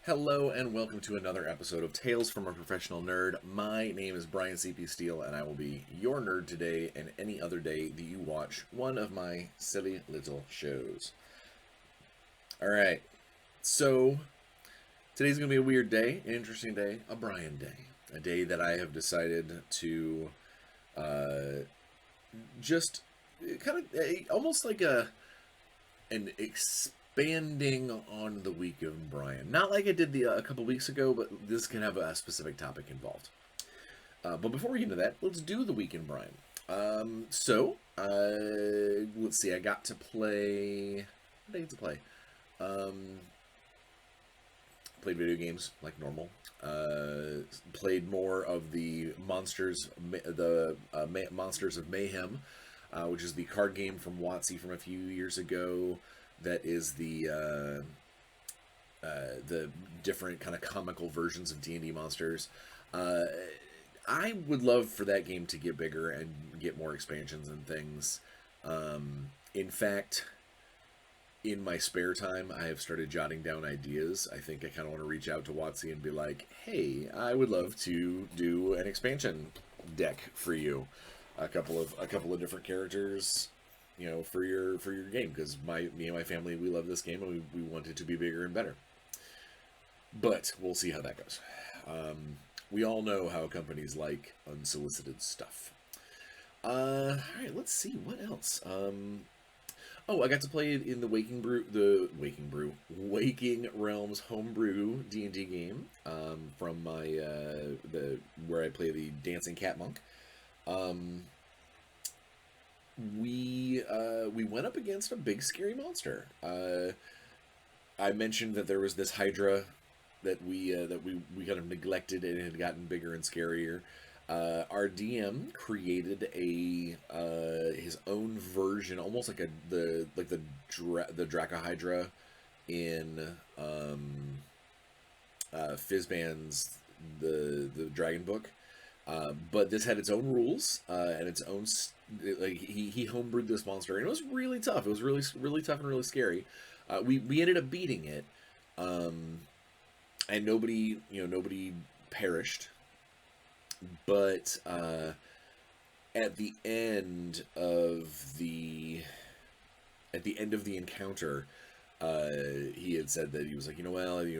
Hello and welcome to another episode of Tales from a Professional Nerd. My name is Bryan Steele and I will be your nerd today and any other day that you watch one of my silly little shows. Alright, so today's going to be a weird day, an interesting day, a Bryan day. A day that I have decided to uh, just kind of almost like an expanding on the week of Bryan. Not like I did a couple weeks ago, but this can have a specific topic involved. But before we get into that, let's do the week in Bryan. Let's see. I got to play. What did I get to play? Played video games like normal. Played more of the Monsters of Mayhem, which is the card game from WotC from a few years ago. That is the different kind of comical versions of D&D monsters. I would love for that game to get bigger and get more expansions and things. In fact, in my spare time, I have started jotting down ideas. I think I kind of want to reach out to WotC and be like, "Hey, I would love to do an expansion deck for you, a couple of different characters, for your game, because me and my family, we love this game and we want it to be bigger and better." But we'll see how that goes. We all know how companies like unsolicited stuff. All right, let's see what else. I got to play in the Waking Realms homebrew D&D game from my where I play the Dancing Cat Monk. We went up against a big scary monster. I mentioned that there was this Hydra that we kind of neglected, and it had gotten bigger and scarier. Our DM created his own version, almost like the Dracahydra in Fizban's the Dragon Book, but this had its own rules and its own he homebrewed this monster, and it was really tough. It was really tough and really scary. We ended up beating it, and nobody perished. But at the end of the encounter, he had said that he was like,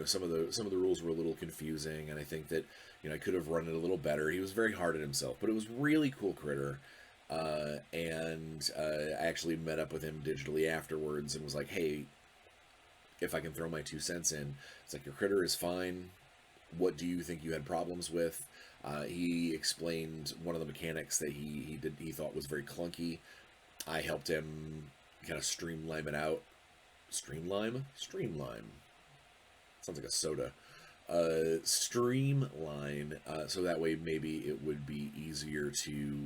some of the rules were a little confusing, and I think that I could have run it a little better. He was very hard on himself, but it was really cool critter. And I actually met up with him digitally afterwards and was like, "Hey, if I can throw my 2 cents in." It's like, "Your critter is fine. What do you think you had problems with?" He explained one of the mechanics that he thought was very clunky. I helped him kind of streamline it out. Streamline? Sounds like a soda. Streamline, so that way maybe it would be easier to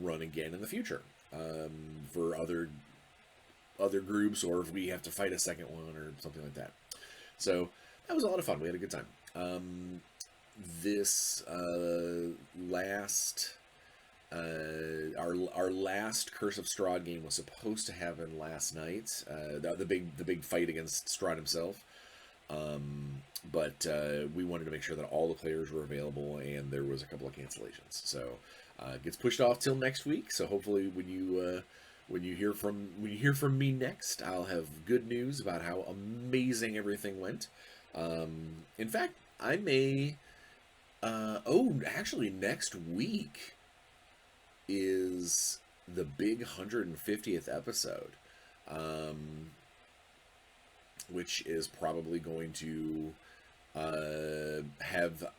run again in the future, for other groups, or if we have to fight a second one or something like that. So that was a lot of fun. We had a good time. This last our last Curse of Strahd game was supposed to happen last night. The big fight against Strahd himself. But we wanted to make sure that all the players were available, and there was a couple of cancellations. So it gets pushed off till next week. So hopefully, when you hear from me next, I'll have good news about how amazing everything went. In fact, I may. Actually, next week is the big 150th episode. Which is probably going to have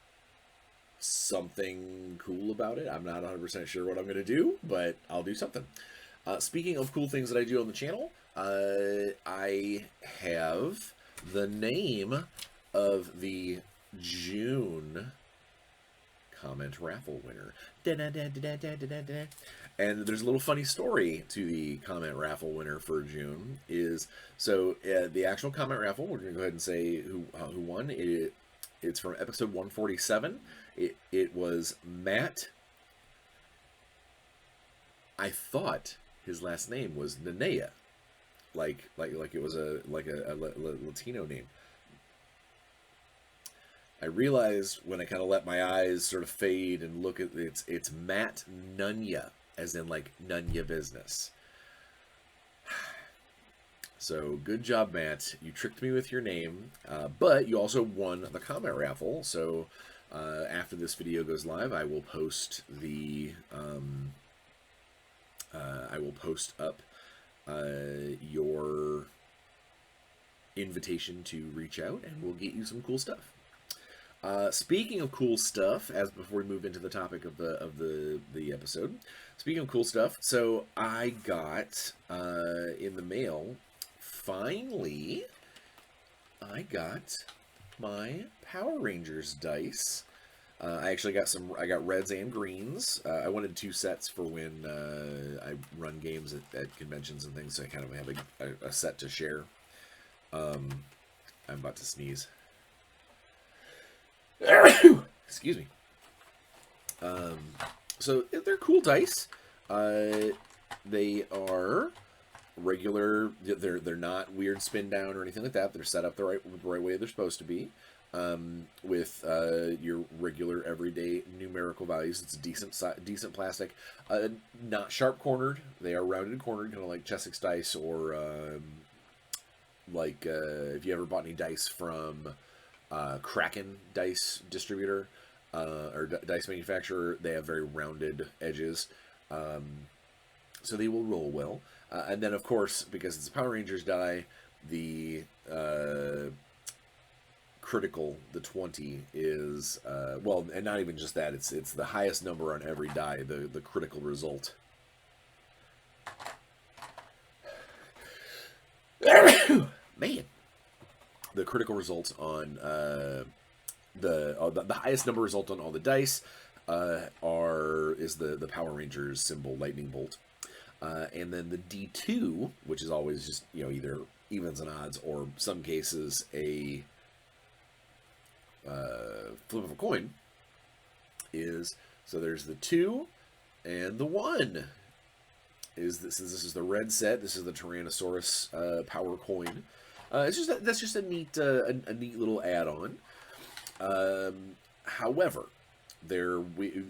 something cool about it. I'm not 100% sure what I'm going to do, but I'll do something. Speaking of cool things that I do on the channel, I have the name of the June comment raffle winner. And there's a little funny story to the comment raffle winner for June. The actual comment raffle, we're going to go ahead and say who won. It's from episode 147. It was Matt. I thought his last name was Nanea, like it was a Latino name. I realized when I kind of let my eyes sort of fade and look at it's Matt Nunya, as in like Nunya business. So good job, Matt. You tricked me with your name, but you also won the comment raffle. So after this video goes live, I will post the I will post up your invitation to reach out, and we'll get you some cool stuff. Speaking of cool stuff, as before we move into the topic of the episode, speaking of cool stuff, so I got in the mail. Finally, I got my Power Rangers dice. I actually got some. I got reds and greens. I wanted 2 sets for when I run games at conventions and things, so I kind of have a set to share. I'm about to sneeze. Excuse me. So they're cool dice. They are regular. They're not weird spin down or anything like that. They're set up the right way they're supposed to be. With your regular everyday numerical values. It's decent plastic. Not sharp cornered. They are rounded cornered, kind of like Chessex dice, or if you ever bought any dice from Kraken dice distributor or dice manufacturer, they have very rounded edges, so they will roll well. And then, of course, because it's a Power Rangers die, the critical, the 20, is well, and not even just that. It's the highest number on every die. The critical result. Man. The critical result on the highest number result on all the dice is the Power Rangers symbol, lightning bolt, and then the D2, which is always just either evens and odds, or some cases a flip of a coin, is, so there's the 2 and the 1. This is the red set. This is the Tyrannosaurus power coin. That's just a neat little add-on. However,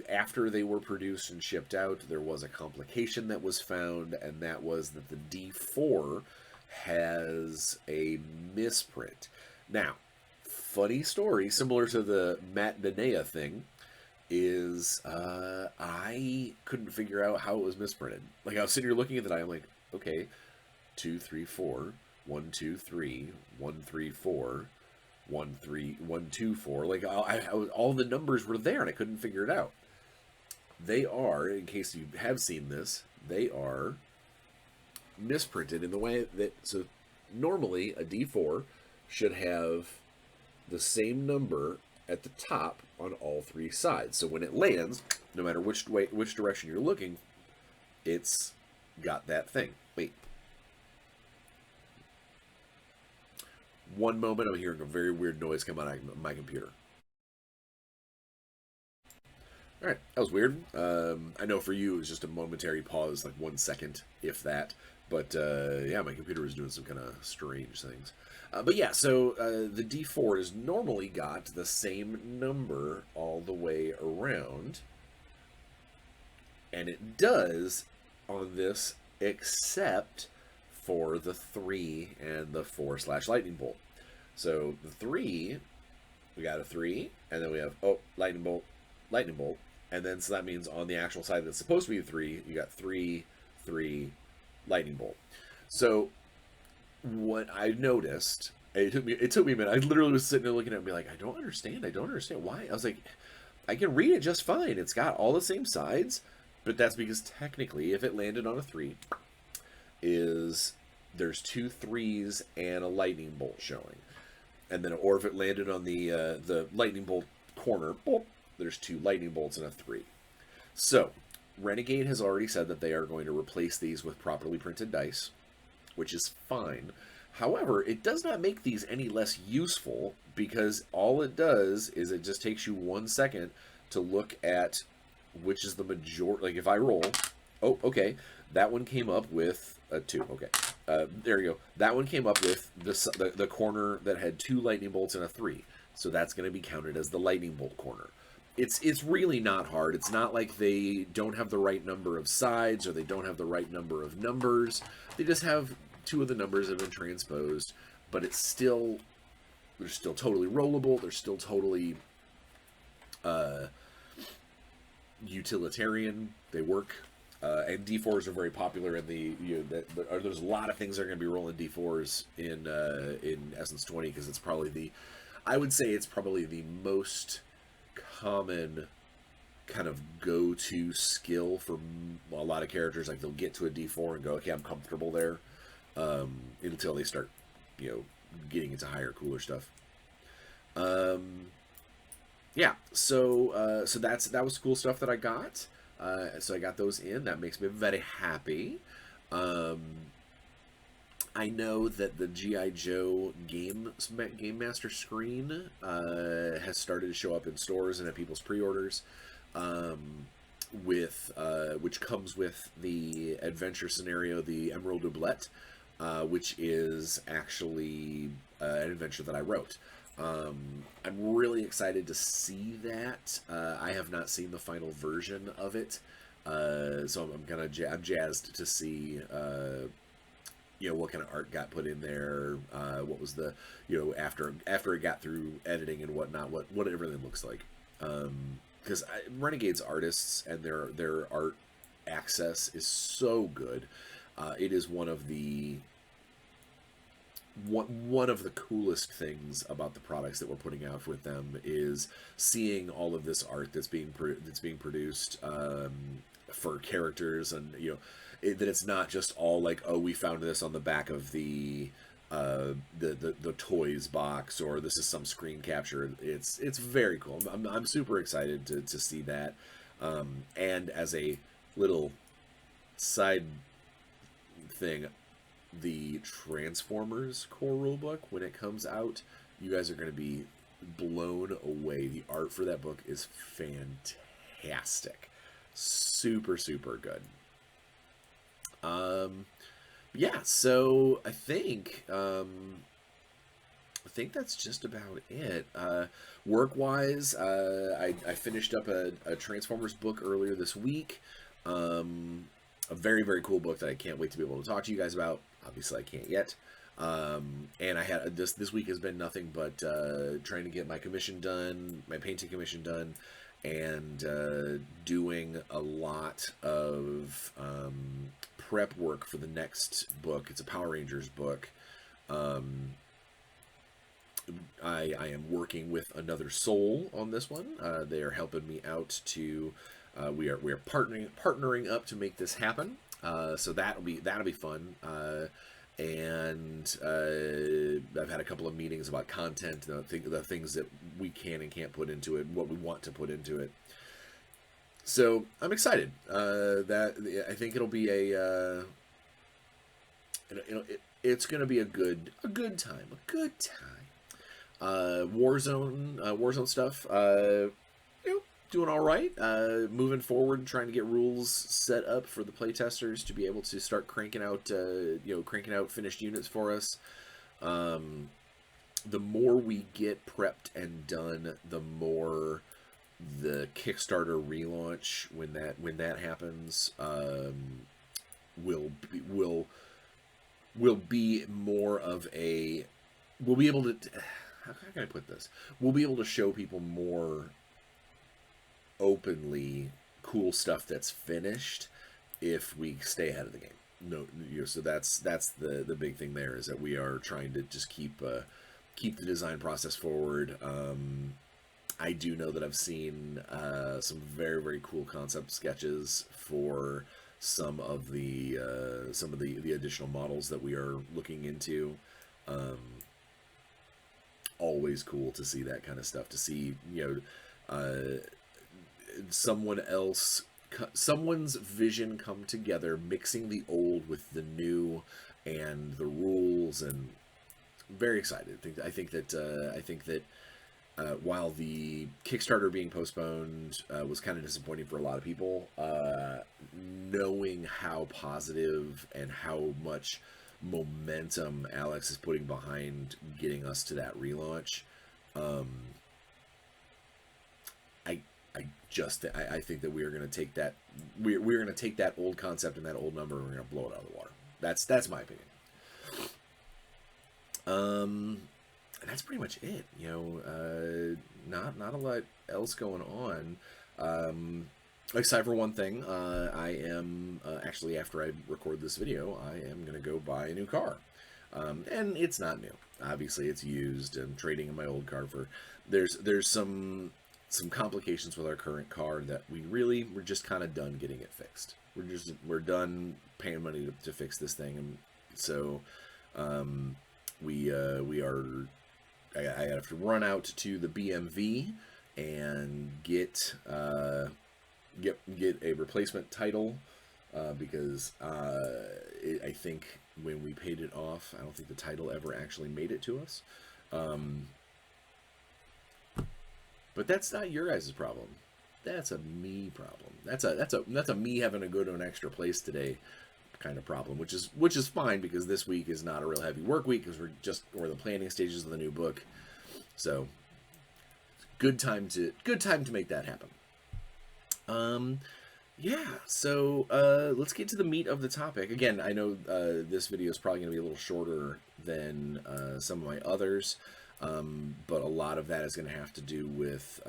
after they were produced and shipped out, there was a complication that was found, and that was that the D4 has a misprint. Now, funny story, similar to the Matt Danea thing, is I couldn't figure out how it was misprinted. Like, I was sitting here looking at the die, I'm like, okay, 2, 3, 4. 1, 2, 3, 1, 3, 4, 1, 3, 1, 2, 4. Like, all the numbers were there, and I couldn't figure it out. They are, in case you have seen this, they are misprinted in the way that, so normally a D4 should have the same number at the top on all 3 sides. So when it lands, no matter which direction you're looking, it's got that thing. Wait. One moment, I'm hearing a very weird noise come out of my computer. Alright, that was weird. I know for you it was just a momentary pause, like 1 second, if that. But yeah, my computer was doing some kind of strange things. But yeah, so the D4 has normally got the same number all the way around. And it does on this, except for the 3 and the 4/ lightning bolt. So the 3, we got a 3, and then we have, lightning bolt, and then so that means on the actual side that's supposed to be a 3, you got 3, 3, lightning bolt. So what I noticed, it took me a minute. I literally was sitting there looking at it and be like, I don't understand why. I was like, I can read it just fine. It's got all the same sides, but that's because technically, if it landed on a 3, there's 2 3s and a lightning bolt showing, and then, or if it landed on the lightning bolt corner, there's 2 lightning bolts and a 3. So Renegade has already said that they are going to replace these with properly printed dice, which is fine. However, it does not make these any less useful, because all it does is it just takes you 1 second to look at which is the majority. Like, if I roll, okay, that one came up with a 2. Okay, there you go. That one came up with the corner that had 2 lightning bolts and a 3. So that's going to be counted as the lightning bolt corner. It's really not hard. It's not like they don't have the right number of sides or they don't have the right number of numbers. They just have two of the numbers that have been transposed, but they're still totally rollable. They're still totally utilitarian. They work. And D4s are very popular in the there's a lot of things that are going to be rolling D4s in Essence 20 because it's probably I would say it's probably the most common kind of go-to skill for a lot of characters. Like they'll get to a D4 and go, okay, I'm comfortable there, until they start, getting into higher, cooler stuff. Yeah, so that was cool stuff that I got. So I got those in. That makes me very happy. I know that the G.I. Joe Game Master screen has started to show up in stores and at people's pre-orders, which comes with the adventure scenario, the Emerald Doublet, which is actually an adventure that I wrote. I'm really excited to see that. I have not seen the final version of it, so I'm jazzed to see what kind of art got put in there, what was the after it got through editing and whatnot, what everything looks like. Because Renegade's artists and their art access is so good. It is one of the coolest things about the products that we're putting out with them is seeing all of this art that's being produced for characters, and that it's not just all like, oh, we found this on the back of the toys box, or this is some screen capture. It's very cool. I'm super excited to see that. And as a little side thing, the Transformers core rulebook, when it comes out, you guys are going to be blown away. The art for that book is fantastic. Super, super good. Yeah, so I think that's just about it. Work-wise, I finished up a Transformers book earlier this week. A very, very cool book that I can't wait to be able to talk to you guys about. Obviously, I can't yet. And I had this week has been nothing but trying to get my commission done, my painting commission done, and doing a lot of prep work for the next book. It's a Power Rangers book. I am working with Another Soul on this one. They are helping me out to. We are partnering up to make this happen. So that'll be fun. And I've had a couple of meetings about content, the things that we can and can't put into it, what we want to put into it. So I'm excited. That I think it'll be it's going to be a good time. Warzone stuff. Doing all right. Moving forward, trying to get rules set up for the playtesters to be able to start cranking out finished units for us. The more we get prepped and done, the more the Kickstarter relaunch, when that happens, will be more of a. We'll be able to. How can I put this? We'll be able to show people more openly cool stuff that's finished if we stay ahead of the game. So that's the big thing there, is that we are trying to just keep the design process forward. I do know that I've seen some very, very cool concept sketches for some of the additional models that we are looking into. Always cool to see that kind of stuff, to see someone's vision come together, mixing the old with the new and the rules, and very excited. I think that while the Kickstarter being postponed was kind of disappointing for a lot of people, knowing how positive and how much momentum Alex is putting behind getting us to that relaunch, Um, I I think that we are going to take that we're going to take that old concept and that old number and we're going to blow it out of the water. That's my opinion. And that's pretty much it. You know, not a lot else going on. Except for one thing, I am actually, after I record this video, I am going to go buy a new car. And it's not new. Obviously, it's used. I'm trading in my old car for. There's some complications with our current car that we're just kind of done getting it fixed. We're done paying money to fix this thing, and so we are. I have to run out to the BMV and get a replacement title because I think when we paid it off, I don't think the title ever actually made it to us. But that's not your guys' problem. That's a me problem. That's a me having to go to an extra place today kind of problem, which is fine because this week is not a real heavy work week because we're in the planning stages of the new book. So good time to make that happen. Yeah, so let's get to the meat of the topic. Again, I know this video is probably going to be a little shorter than some of my others, but a lot of that is going to have to do with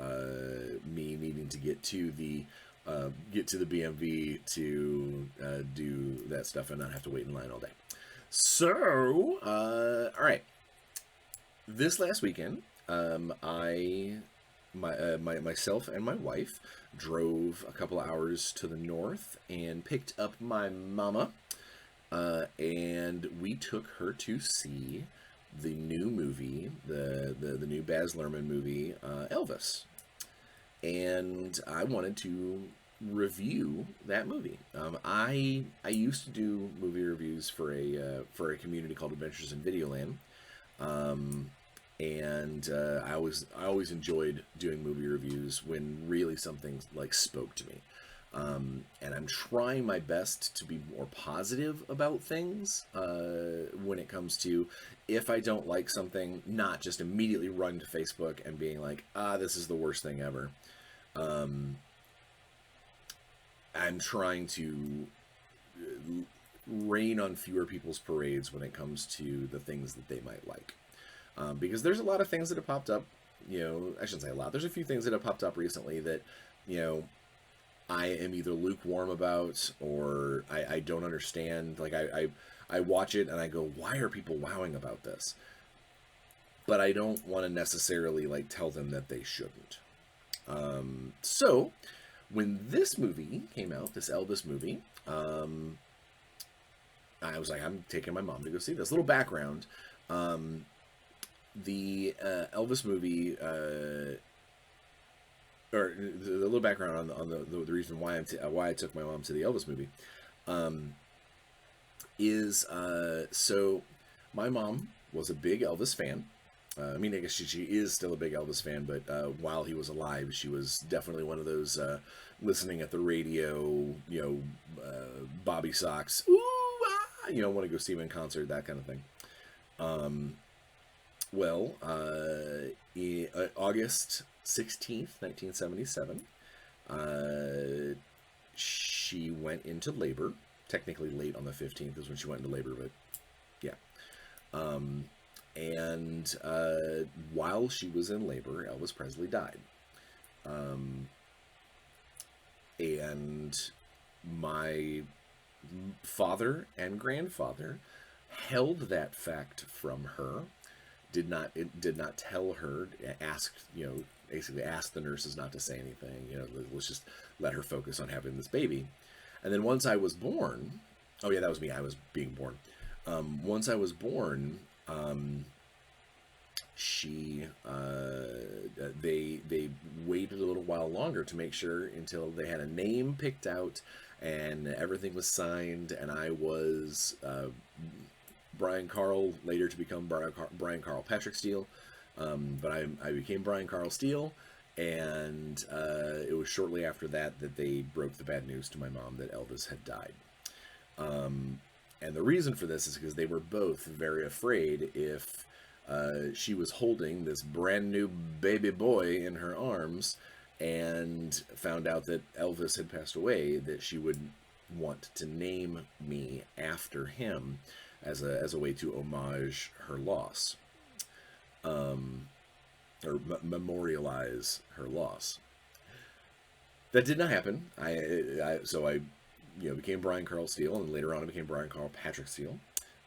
me needing to get to the BMV to do that stuff and not have to wait in line all day. So, all right. This last weekend, myself and my wife drove a couple of hours to the north and picked up my mama, and we took her to see the new movie, the new Baz Luhrmann movie, Elvis. And I wanted to review that movie. I used to do movie reviews for a community called Adventures in Videoland. And I always enjoyed doing movie reviews when really something like spoke to me. And I'm trying my best to be more positive about things when it comes to, if I don't like something, not just immediately run to Facebook and being like, this is the worst thing ever. I'm trying to rain on fewer people's parades when it comes to the things that they might like. Because there's a lot of things that have popped up, you know, I shouldn't say a lot, there's a few things that have popped up recently that, you know, I am either lukewarm about or I don't understand. Like, I watch it and I go, why are people wowing about this? But I don't want to necessarily, like, tell them that they shouldn't. So, when this movie came out, this Elvis movie, I was like, I'm taking my mom to go see this. Little background. The Elvis movie, or the little background on the reason why I took my mom to the Elvis movie, is so my mom was a big Elvis fan. I mean, I guess she is still a big Elvis fan, but while he was alive, she was definitely one of those listening at the radio, you know, Bobby Sox, ooh, ah, you know, want to go see him in concert, that kind of thing. Well, August 16th, 1977, she went into labor. Technically late on the 15th is when she went into labor, but yeah. And while she was in labor, Elvis Presley died. And my father and grandfather held that fact from her. Did not tell her, basically asked the nurses not to say anything, let's just let her focus on having this baby. And then once I was born, oh yeah, that was me, I was being born. Once I was born, they waited a little while longer to make sure until they had a name picked out and everything was signed, and I was Brian Carl, later to become Brian Carl Patrick Steele, but I became Brian Carl Steele, and it was shortly after that they broke the bad news to my mom that Elvis had died. And the reason for this is because they were both very afraid if she was holding this brand new baby boy in her arms and found out that Elvis had passed away, that she would want to name me after him as a way to homage her loss, or memorialize her loss. That did not happen. So I became Bryan Carl Steele, and later on I became Bryan Carl Patrick Steele.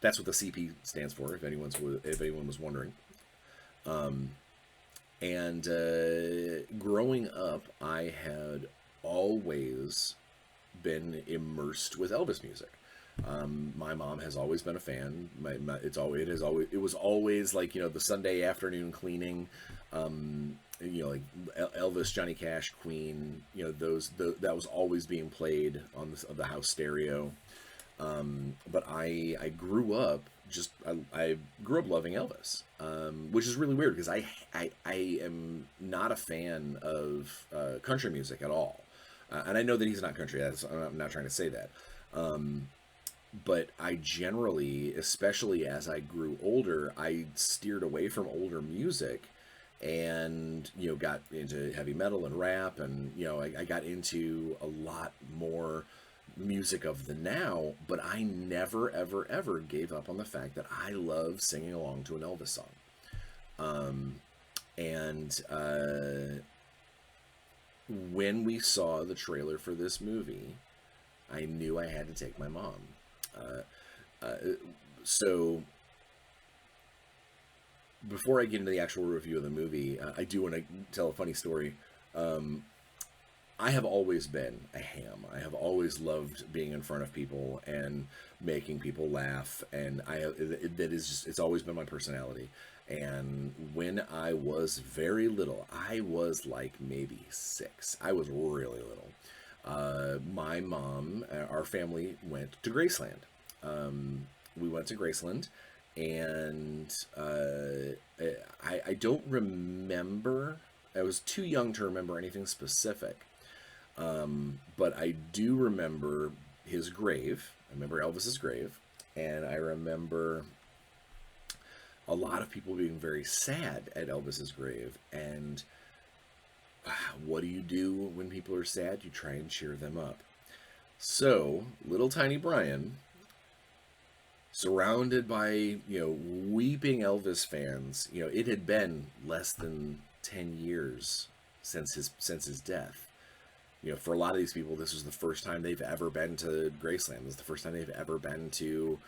That's what the CP stands for, if anyone was wondering. And growing up, I had always been immersed with Elvis music. My mom has always been a fan. It was always like, the Sunday afternoon cleaning, like Elvis, Johnny Cash, Queen, that was always being played on the house stereo. But I grew up I grew up loving Elvis, which is really weird because I am not a fan of country music at all. And I know that he's not country. I'm not trying to say that. But I generally, especially as I grew older, I steered away from older music and, got into heavy metal and rap. And, I got into a lot more music of the now, but I never, ever, ever gave up on the fact that I love singing along to an Elvis song. When we saw the trailer for this movie, I knew I had to take my mom. So before I get into the actual review of the movie, I do want to tell a funny story. I have always been a ham. I have always loved being in front of people and making people laugh, and it's always been my personality. And when I was very little, I was like maybe 6. I was really little. My mom, our family went to Graceland. We went to Graceland, and I don't remember. I was too young to remember anything specific. But I do remember his grave. I remember Elvis's grave, and I remember a lot of people being very sad at Elvis's grave. And what do you do when people are sad? You try and cheer them up. So, little tiny Bryan, surrounded by, weeping Elvis fans, it had been less than 10 years since his death. For a lot of these people, this was the first time they've ever been to Graceland. This was the first time they've ever been to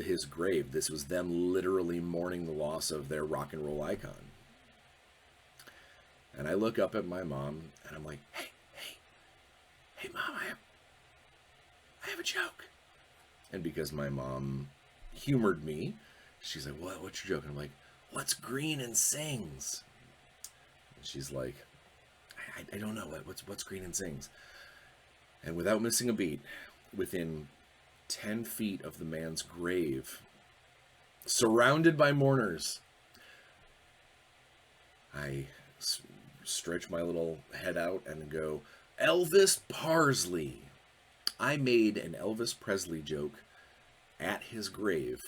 his grave. This was them literally mourning the loss of their rock and roll icon. And I look up at my mom, and I'm like, hey, Mom, I have a joke. And because my mom humored me, she's like, what's your joke? And I'm like, what's green and sings? And she's like, I don't know, what's green and sings? And without missing a beat, within 10 feet of the man's grave, surrounded by mourners, I stretch my little head out and go, Elvis Parsley. I made an Elvis Presley joke at his grave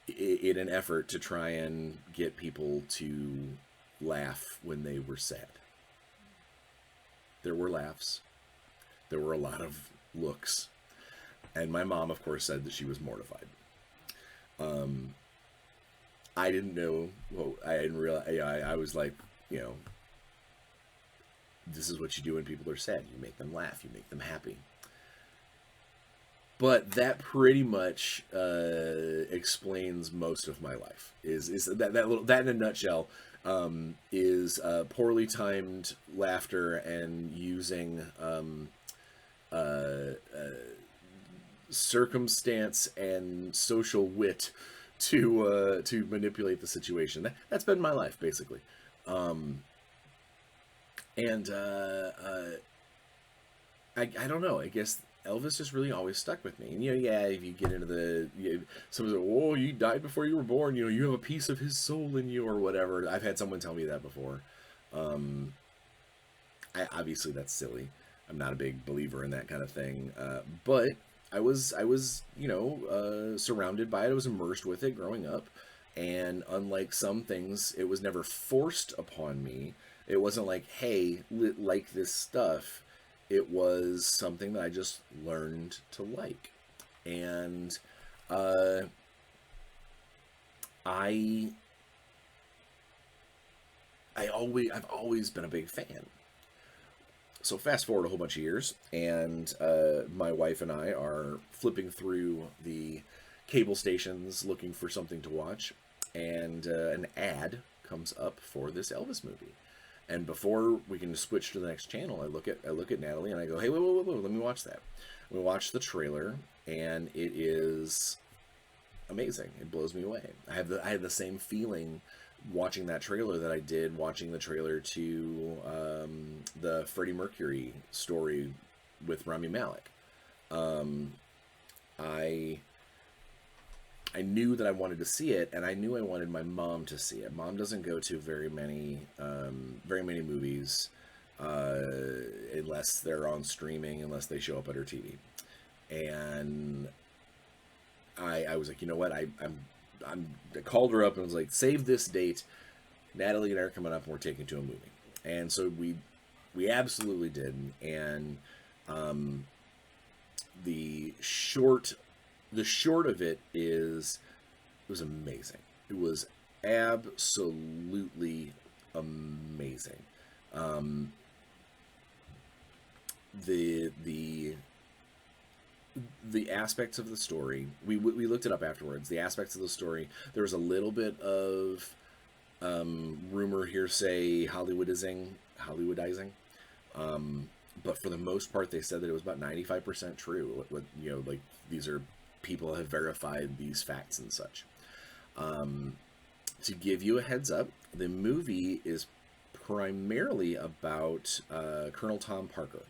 in an effort to try and get people to laugh when they were sad. There were laughs. There were a lot of looks. And my mom, of course, said that she was mortified. I didn't know. Well, I didn't realize. I was like, this is what you do when people are sad. You make them laugh. You make them happy. But that pretty much explains most of my life. Is that in a nutshell? Is poorly timed laughter and using circumstance and social wit to manipulate the situation. That's been my life, basically. I don't know. I guess Elvis just really always stuck with me. And, if you get into someone's like, oh, you died before you were born, you have a piece of his soul in you or whatever. I've had someone tell me that before. Obviously that's silly. I'm not a big believer in that kind of thing. But I was surrounded by it. I was immersed with it growing up. And unlike some things, it was never forced upon me. It wasn't like, hey, like this stuff. It was something that I just learned to like. And uh, I I've always been a big fan. So fast forward a whole bunch of years, and my wife and I are flipping through the cable stations looking for something to watch, and an ad comes up for this Elvis movie. And before we can switch to the next channel, I look at Natalie and I go, "Hey, wait, let me watch that." We watch the trailer, and it is amazing. It blows me away. I had the same feeling watching that trailer that I did watching the trailer to the Freddie Mercury story with Rami Malek. Um, I I knew that I wanted to see it, and I knew I wanted my mom to see it. Mom doesn't go to very many movies uh, unless they're on streaming, unless they show up at her TV. And I was like, you know what? I called her up and was like, save this date. Natalie and I are coming up, and we're taking to a movie. And so we absolutely did. And the short of it is, it was amazing. It was absolutely amazing. Um, the aspects of the story, we looked it up afterwards. The aspects of the story, there was a little bit of rumor, hearsay, Hollywoodizing. But for the most part, they said that it was about 95% true. Like, these are people have verified these facts and such. To give you a heads up, the movie is primarily about Colonel Tom Parker.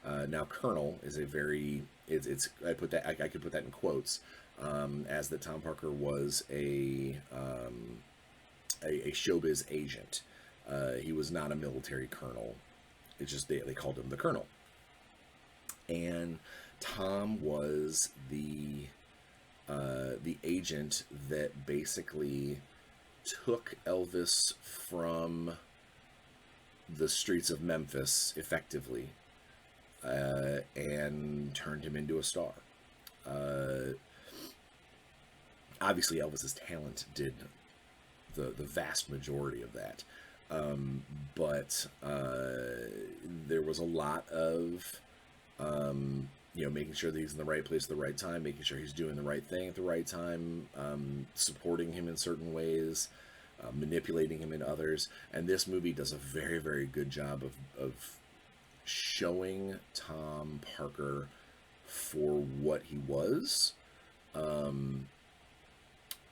Now, Colonel is a very I could put that in quotes, as that Tom Parker was a showbiz agent. He was not a military colonel. It's just they called him the Colonel. And Tom was the agent that basically took Elvis from the streets of Memphis, effectively, and turned him into a star. Obviously, Elvis's talent did the vast majority of that. But there was a lot of making sure that he's in the right place at the right time, making sure he's doing the right thing at the right time, supporting him in certain ways, manipulating him in others. And this movie does a very, very good job of showing Tom Parker for what he was. And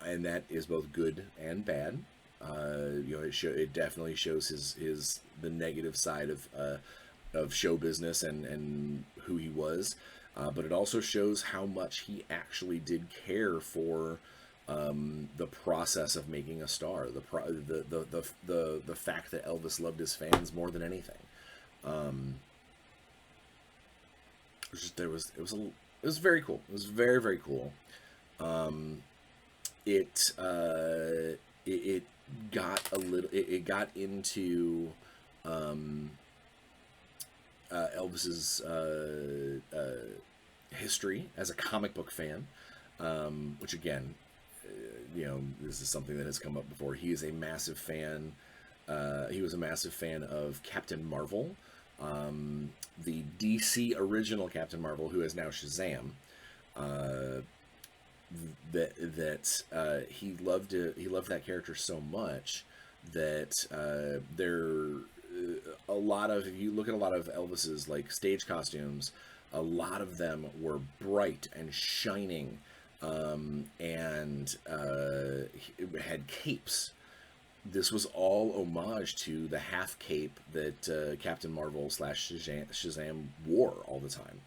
that is both good and bad. It definitely shows the negative side of show business and who he was, but it also shows how much he actually did care for the process of making a star, the fact that Elvis loved his fans more than anything. It was very cool. It was very, very cool. It got into Elvis's history as a comic book fan, which again, this is something that has come up before. He is a massive fan. He was a massive fan of Captain Marvel, the DC original Captain Marvel, who is now Shazam. He loved it. He loved that character so much that a lot of, if you look at a lot of Elvis's like stage costumes, a lot of them were bright and shining, and had capes. This was all homage to the half cape that Captain Marvel / Shazam wore all the time.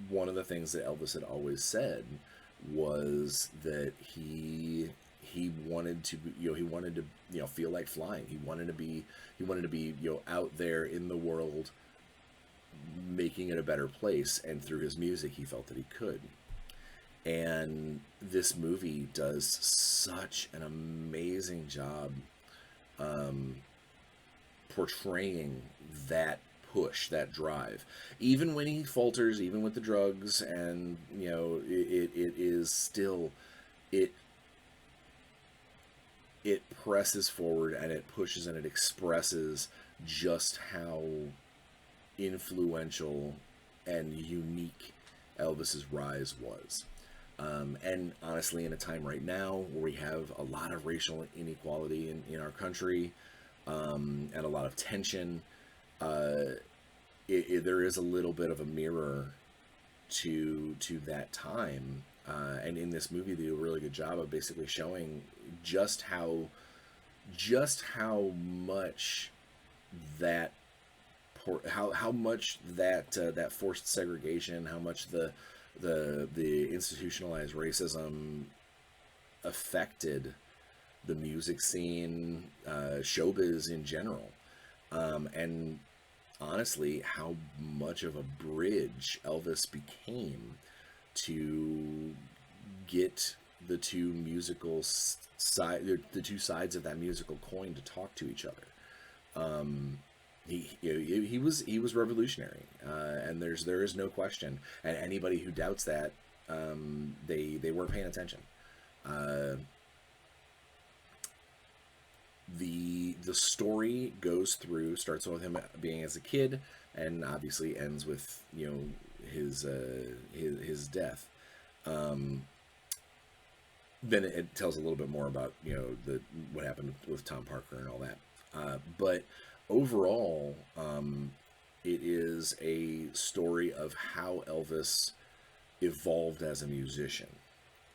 One of the things that Elvis had always said was that he wanted to feel like flying. He wanted to be out there in the world, making it a better place, and through his music he felt that he could. And this movie does such an amazing job um, portraying that push, that drive. Even when he falters, even with the drugs, and it is still it it presses forward and it pushes and it expresses just how influential and unique Elvis's rise was. And honestly, in a time right now where we have a lot of racial inequality in our country, and a lot of tension, uh, there is a little bit of a mirror to that time. And in this movie, they do a really good job of basically showing just how much that how much that forced segregation, how much the institutionalized racism affected the music scene, showbiz in general, and honestly, how much of a bridge Elvis became to get the two the two sides of that musical coin to talk to each other. He was revolutionary, and there is no question. And anybody who doubts that, they weren't paying attention. Uh, the story starts with him being as a kid, and obviously ends with his death. Then it tells a little bit more about what happened with Tom Parker and all that. But overall, it is a story of how Elvis evolved as a musician,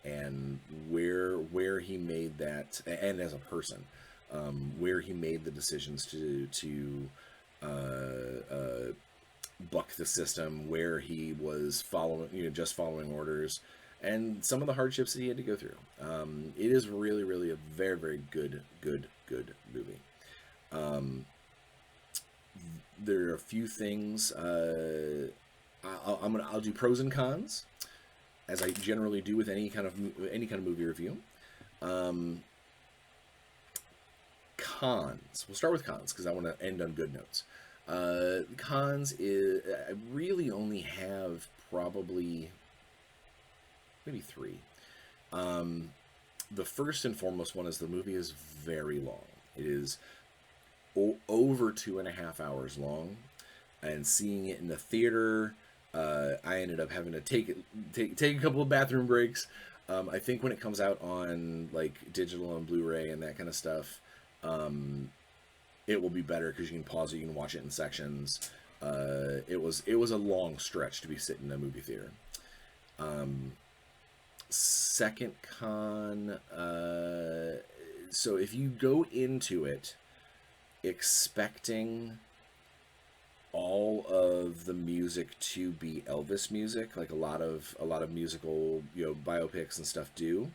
and where he made that, and as a person, where he made the decisions to buck the system, where he was just following orders, and some of the hardships that he had to go through. It is really, really a very, very good movie. There are a few things. I'll do pros and cons, as I generally do with any kind of movie review. Cons. We'll start with cons because I want to end on good notes. Cons is I really only have probably maybe three. The first and foremost one is the movie is very long. It is over 2.5 hours long, and seeing it in the theater, I ended up having to take a couple of bathroom breaks. I think when it comes out on like digital and Blu-ray and that kind of stuff, it will be better because you can pause it, you can watch it in sections. It was a long stretch to be sitting in a movie theater. Second con, so if you go into it expecting all of the music to be Elvis music, like a lot of musical biopics and stuff do,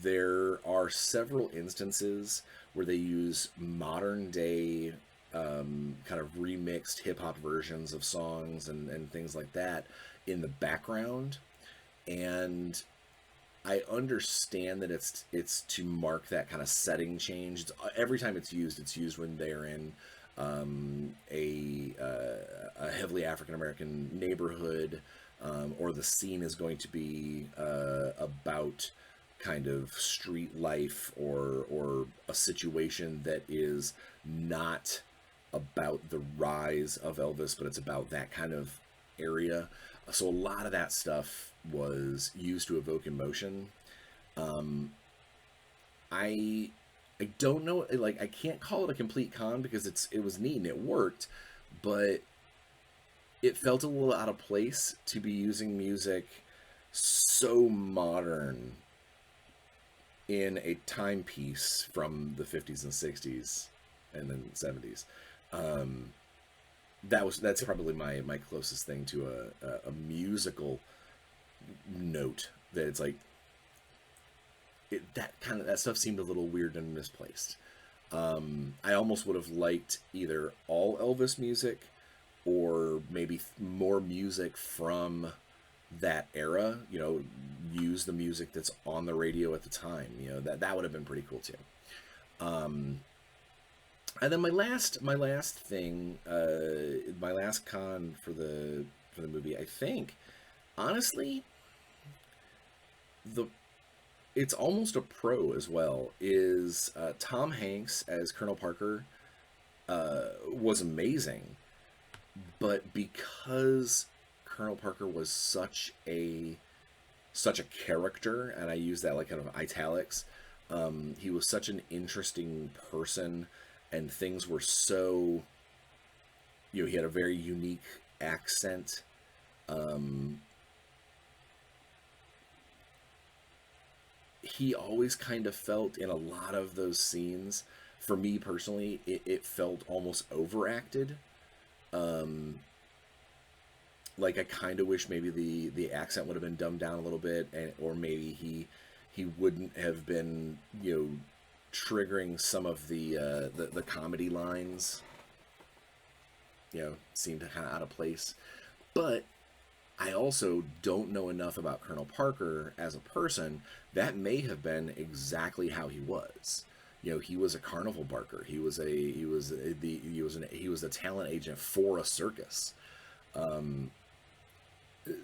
there are several instances where they use modern day kind of remixed hip hop versions of songs and things like that in the background. And I understand that it's to mark that kind of setting change. Every time it's used when they're in a heavily African American neighborhood, or the scene is going to be about kind of street life, or a situation that is not about the rise of Elvis, but it's about that kind of area. So a lot of that stuff was used to evoke emotion. I don't know, like, I can't call it a complete con because it was neat and it worked, but it felt a little out of place to be using music so modern in a timepiece from the 50s and 60s and then 70s. That's probably my closest thing to a musical note, that it's like that stuff seemed a little weird and misplaced. I almost would have liked either all Elvis music, or maybe more music from that era, use the music that's on the radio at the time. That would have been pretty cool too. Um, and then my last thing, my last con for the movie, I think, honestly, the it's almost a pro as well. Is Tom Hanks as Colonel Parker was amazing, but because Colonel Parker was such a character, and I use that like kind of italics. He was such an interesting person, and things were so. He had a very unique accent. Um, he always kind of felt in a lot of those scenes, for me personally, it felt almost overacted. Um, like I kind of wish maybe the accent would have been dumbed down a little bit, or maybe he wouldn't have been triggering some of the comedy lines. Seemed kind of out of place. But I also don't know enough about Colonel Parker as a person. That may have been exactly how he was. He was a carnival barker. He was a talent agent for a circus. Um,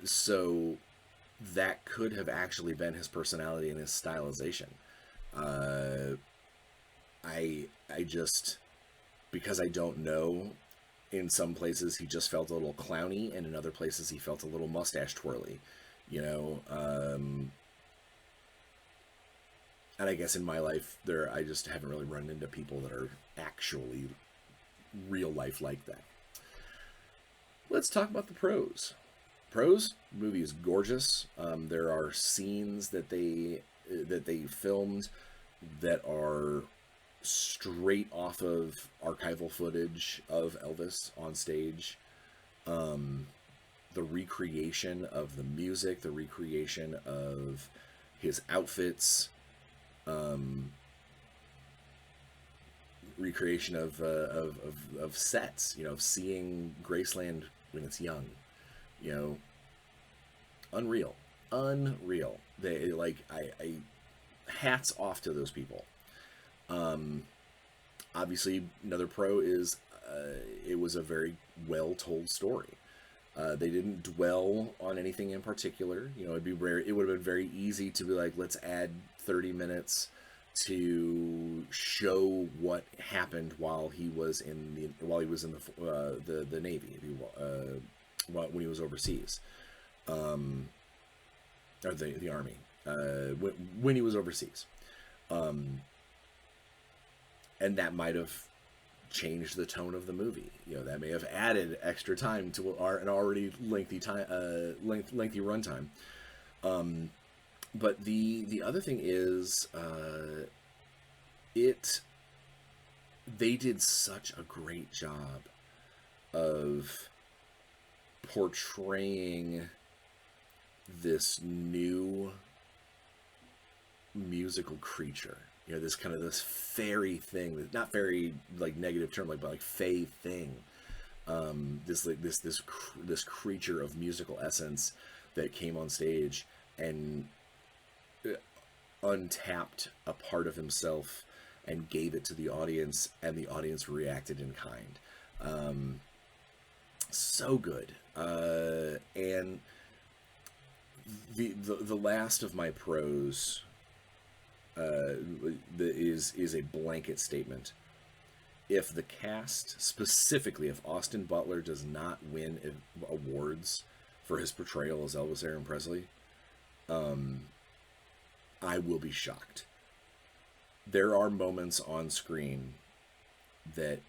so that could have actually been his personality and his stylization. Uh, I just, because I don't know, in some places he just felt a little clowny, and in other places he felt a little mustache twirly, you know. And I guess in my life I just haven't really run into people that are actually real life like that. Let's talk about the pros. Pros: the movie is gorgeous. There are scenes that they filmed that are straight off of archival footage of Elvis on stage. The recreation of the music, the recreation of his outfits, recreation of sets. Of seeing Graceland when it's young. Unreal, unreal. They like I hats off to those people. Um, Obviously, another pro is it was a very well told story. They didn't dwell on anything in particular. It would have been very easy to be like, let's add 30 minutes to show what happened while he was in the Navy, when he was overseas, or the Army, when he was overseas. Um, and that might have changed the tone of the movie. That may have added extra time to an already lengthy runtime. But the other thing is, they did such a great job of portraying this new musical creature. This fairy thing, not fairy like negative term, but like fae thing. This creature of musical essence that came on stage and untapped a part of himself and gave it to the audience, and the audience reacted in kind. So good. And the last of my pros is a blanket statement. If the cast, specifically if Austin Butler, does not win awards for his portrayal as Elvis Aaron Presley, I will be shocked. There are moments on screen that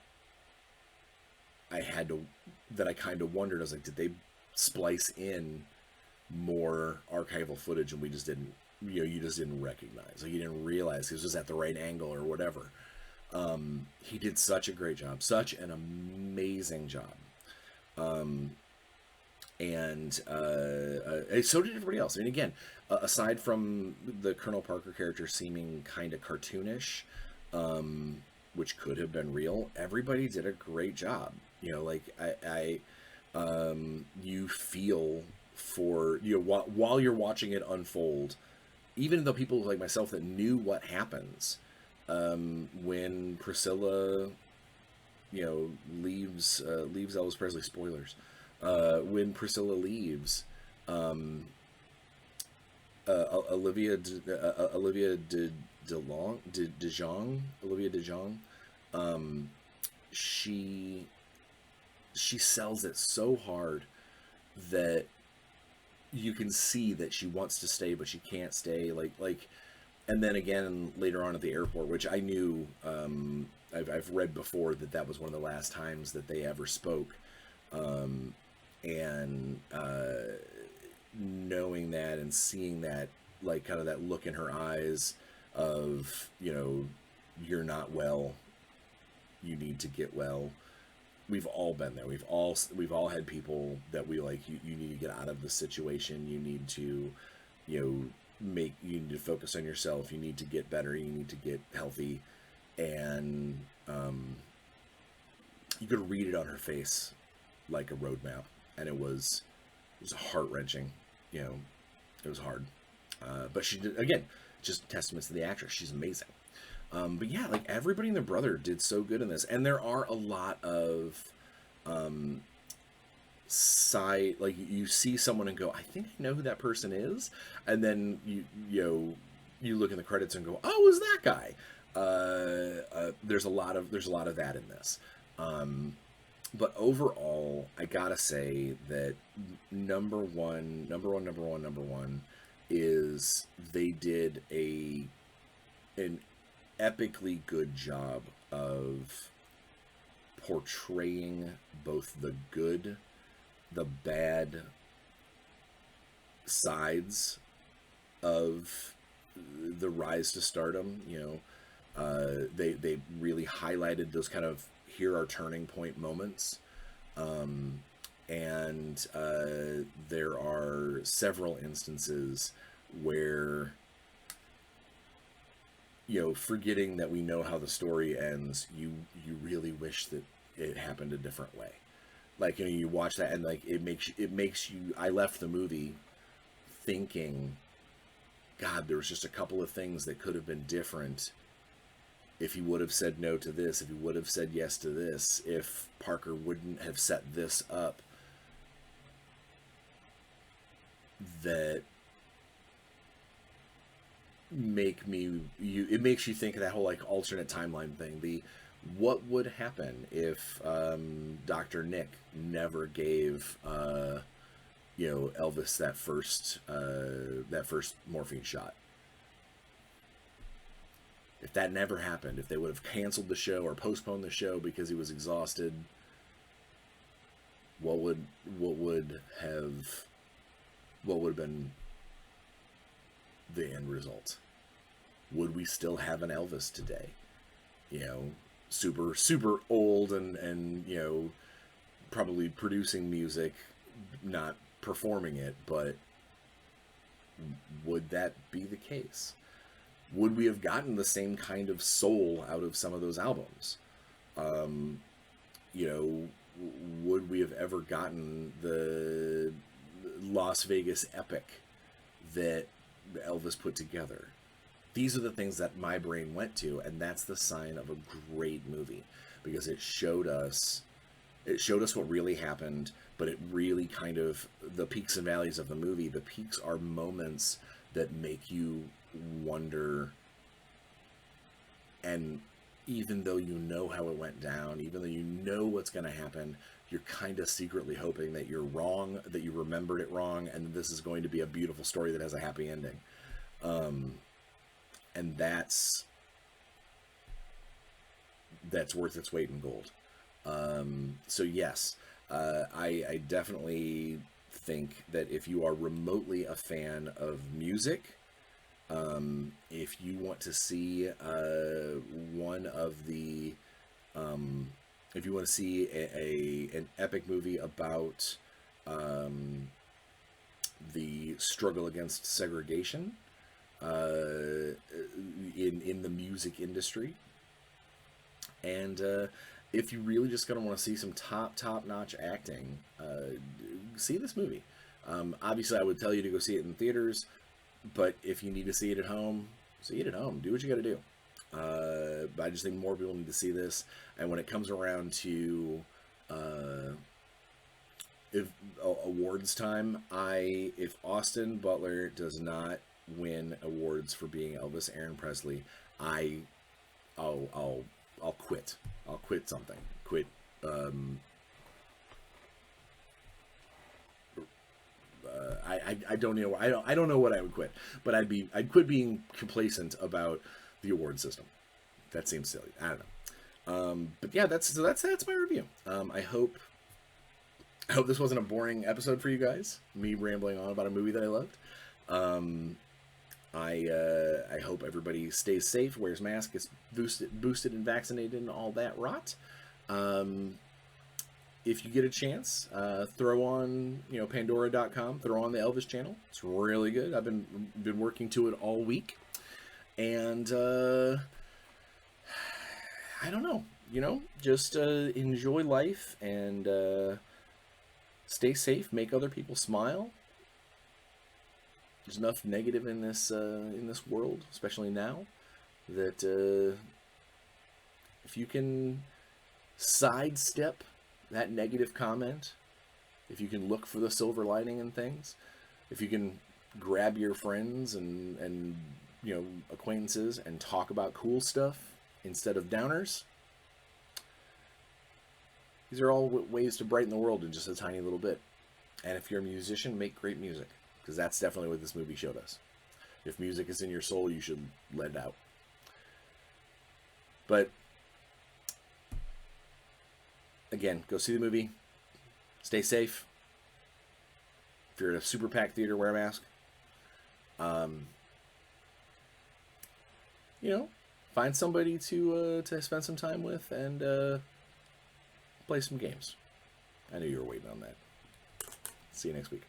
I kind of wondered. I was like, did they splice in more archival footage and we just didn't, you just didn't recognize, like you didn't realize he was just at the right angle or whatever. He did such a great job, such an amazing job. And so did everybody else. I mean, again, aside from the Colonel Parker character seeming kind of cartoonish, which could have been real, everybody did a great job. You feel for, you know, while you're watching it unfold, even though people like myself that knew what happens, when Priscilla, you know, leaves Elvis Presley, spoilers, when Priscilla leaves, um, Olivia DeJong, um, she she sells it so hard that you can see that she wants to stay but she can't stay, and then again later on at the airport, which I knew, I've read before that that was one of the last times that they ever spoke, and knowing that and seeing that, like, kind of that look in her eyes of, you know, you're not well, you need to get well. We've all been there. We've all had people that we like, you need to get out of the situation, you need to, you know, you need to focus on yourself, you need to get better, you need to get healthy. And you could read it on her face like a roadmap, and it was heart-wrenching, you know. It was hard, but she did, again, just testaments to the actress, she's amazing. But yeah, like, everybody and their brother did so good in this, and there are a lot of side, like, you see someone and go, I think I know who that person is, and then you look in the credits and go, oh, is that guy? There's a lot of that in this. But overall, I gotta say that number one is they did an epically good job of portraying both the good, the bad sides of the rise to stardom. You know, they really highlighted those kind of, here are turning point moments, and there are several instances where, you know, forgetting that we know how the story ends, you really wish that it happened a different way. Like, you know, you watch that and, like, it makes you, I left the movie thinking, God, there was just a couple of things that could have been different if he would have said no to this, if he would have said yes to this, if Parker wouldn't have set this up, that it makes you think of that whole, like, alternate timeline thing. What would happen if Dr. Nick never gave you know, Elvis that first morphine shot? If that never happened, if they would have canceled the show or postponed the show because he was exhausted, what would have been the end result? Would we still have an Elvis today? You know, super old and you know, probably producing music, not performing it, but would that be the case? Would we have gotten the same kind of soul out of some of those albums? You know, would we have ever gotten the Las Vegas epic that Elvis put together? These are the things that my brain went to, and that's the sign of a great movie, because it showed us what really happened, but it really kind of, the peaks and valleys of the movie, the peaks are moments that make you wonder, and even though you know how it went down, even though you know what's going to happen, you're kind of secretly hoping that you're wrong, that you remembered it wrong, and this is going to be a beautiful story that has a happy ending. And that's worth its weight in gold. So yes, I definitely think that if you are remotely a fan of music, if you want to see one of the, if you want to see an epic movie about the struggle against segregation in the music industry, and if you really just gonna want to see some top notch acting, see this movie. Obviously, I would tell you to go see it in theaters, but if you need to see it at home, see it at home. Do what you got to do. But I just think more people need to see this. And when it comes around to if awards time, if Austin Butler does not win awards for being Elvis Aaron Presley, I'll quit. I'll quit something. Quit. I don't know. I don't know what I would quit, but I'd quit being complacent about the award system. That seems silly. I don't know. But yeah, that's my review. I hope this wasn't a boring episode for you guys. Me rambling on about a movie that I loved. I hope everybody stays safe, wears masks, gets boosted and vaccinated, and all that rot. If you get a chance, throw on Pandora.com, throw on the Elvis channel. It's really good. I've been working to it all week, and I don't know, just enjoy life and stay safe. Make other people smile. There's enough negative in this world, especially now, that if you can sidestep that negative comment, if you can look for the silver lining in things, if you can grab your friends and acquaintances and talk about cool stuff instead of downers, these are all ways to brighten the world in just a tiny little bit. And if you're a musician, make great music, because that's definitely what this movie showed us. If music is in your soul, you should let it out. But again, go see the movie. Stay safe. If you're at a super packed theater, wear a mask. Find somebody to spend some time with and play some games. I knew you were waiting on that. See you next week.